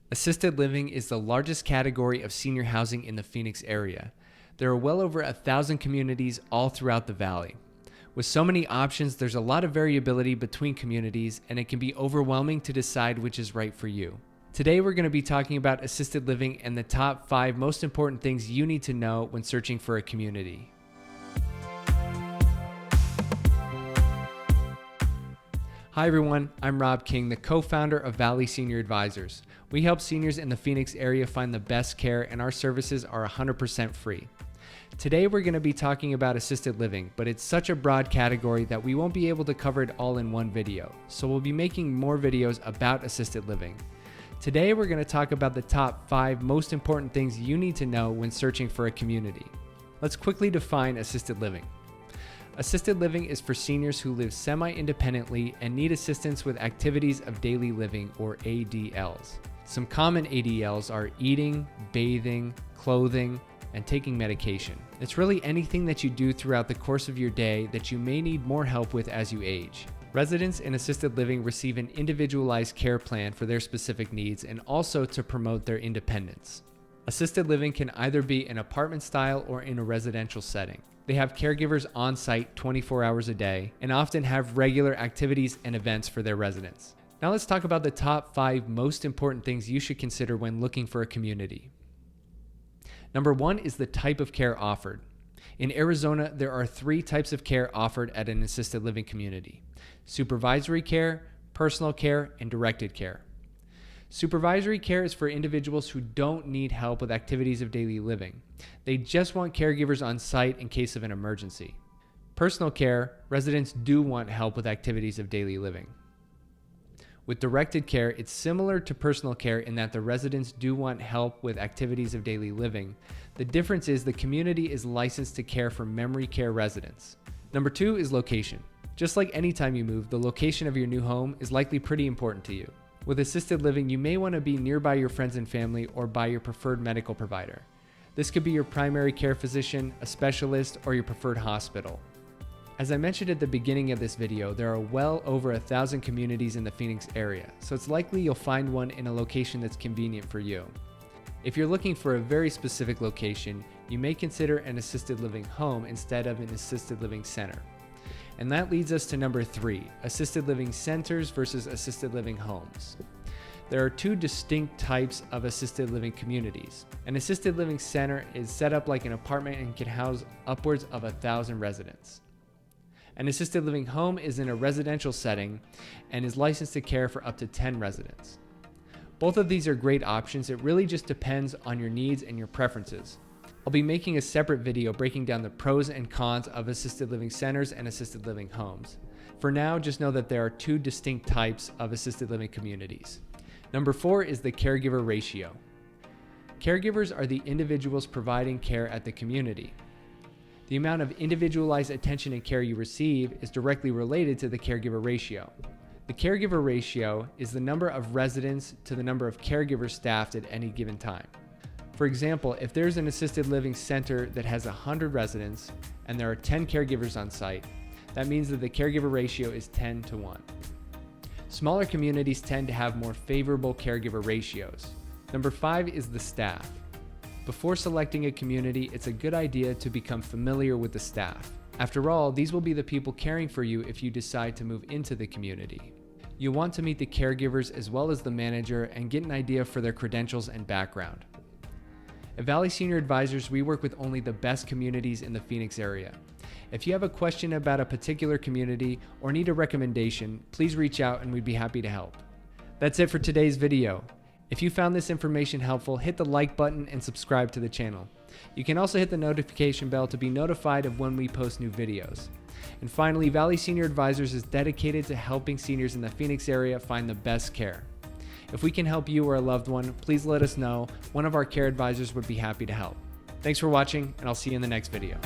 Assisted living is the largest category of senior housing in the Phoenix area. There are well over 1,000 communities all throughout the valley. With so many options, there's a lot of variability between communities, and it can be overwhelming to decide which is right for you. Today, we're going to be talking about assisted living and the top 5 most important things you need to know when searching for a community. Hi everyone, I'm Rob King, the co-founder of Valley Senior Advisors. We help seniors in the Phoenix area find the best care, and our services are 100% free. Today we're going to be talking about assisted living, but it's such a broad category that we won't be able to cover it all in one video, so we'll be making more videos about assisted living. Today we're going to talk about the top 5 most important things you need to know when searching for a community. Let's quickly define assisted living. Assisted living is for seniors who live semi-independently and need assistance with activities of daily living, or ADLs. Some common ADLs are eating, bathing, clothing, and taking medication. It's really anything that you do throughout the course of your day that you may need more help with as you age. Residents in assisted living receive an individualized care plan for their specific needs and also to promote their independence. Assisted living can either be an apartment style or in a residential setting. They have caregivers on site 24 hours a day and often have regular activities and events for their residents. Now let's talk about the top 5 most important things you should consider when looking for a community. Number 1 is the type of care offered. In Arizona, there are 3 types of care offered at an assisted living community: supervisory care, personal care, and directed care. Supervisory care is for individuals who don't need help with activities of daily living. They just want caregivers on site in case of an emergency. Personal care, residents do want help with activities of daily living. With directed care, it's similar to personal care in that the residents do want help with activities of daily living. The difference is the community is licensed to care for memory care residents. Number 2 is location. Just like any time you move, the location of your new home is likely pretty important to you. With assisted living, you may want to be nearby your friends and family or by your preferred medical provider. This could be your primary care physician, a specialist, or your preferred hospital. As I mentioned at the beginning of this video, there are well over 1,000 communities in the Phoenix area, so it's likely you'll find one in a location that's convenient for you. If you're looking for a very specific location, you may consider an assisted living home instead of an assisted living center. And that leads us to number 3, assisted living centers versus assisted living homes. There are 2 distinct types of assisted living communities. An assisted living center is set up like an apartment and can house upwards of 1,000 residents. An assisted living home is in a residential setting and is licensed to care for up to 10 residents. Both of these are great options. It really just depends on your needs and your preferences. I'll be making a separate video breaking down the pros and cons of assisted living centers and assisted living homes. For now, just know that there are 2 distinct types of assisted living communities. Number 4 is the caregiver ratio. Caregivers are the individuals providing care at the community. The amount of individualized attention and care you receive is directly related to the caregiver ratio. The caregiver ratio is the number of residents to the number of caregivers staffed at any given time. For example, if there's an assisted living center that has 100 residents and there are 10 caregivers on site, that means that the caregiver ratio is 10:1. Smaller communities tend to have more favorable caregiver ratios. Number 5 is the staff. Before selecting a community, it's a good idea to become familiar with the staff. After all, these will be the people caring for you if you decide to move into the community. You'll want to meet the caregivers as well as the manager and get an idea for their credentials and background. At Valley Senior Advisors, we work with only the best communities in the Phoenix area. If you have a question about a particular community or need a recommendation, please reach out and we'd be happy to help. That's it for today's video. If you found this information helpful, hit the like button and subscribe to the channel. You can also hit the notification bell to be notified of when we post new videos. And finally, Valley Senior Advisors is dedicated to helping seniors in the Phoenix area find the best care. If we can help you or a loved one, please let us know. One of our care advisors would be happy to help. Thanks for watching, and I'll see you in the next video.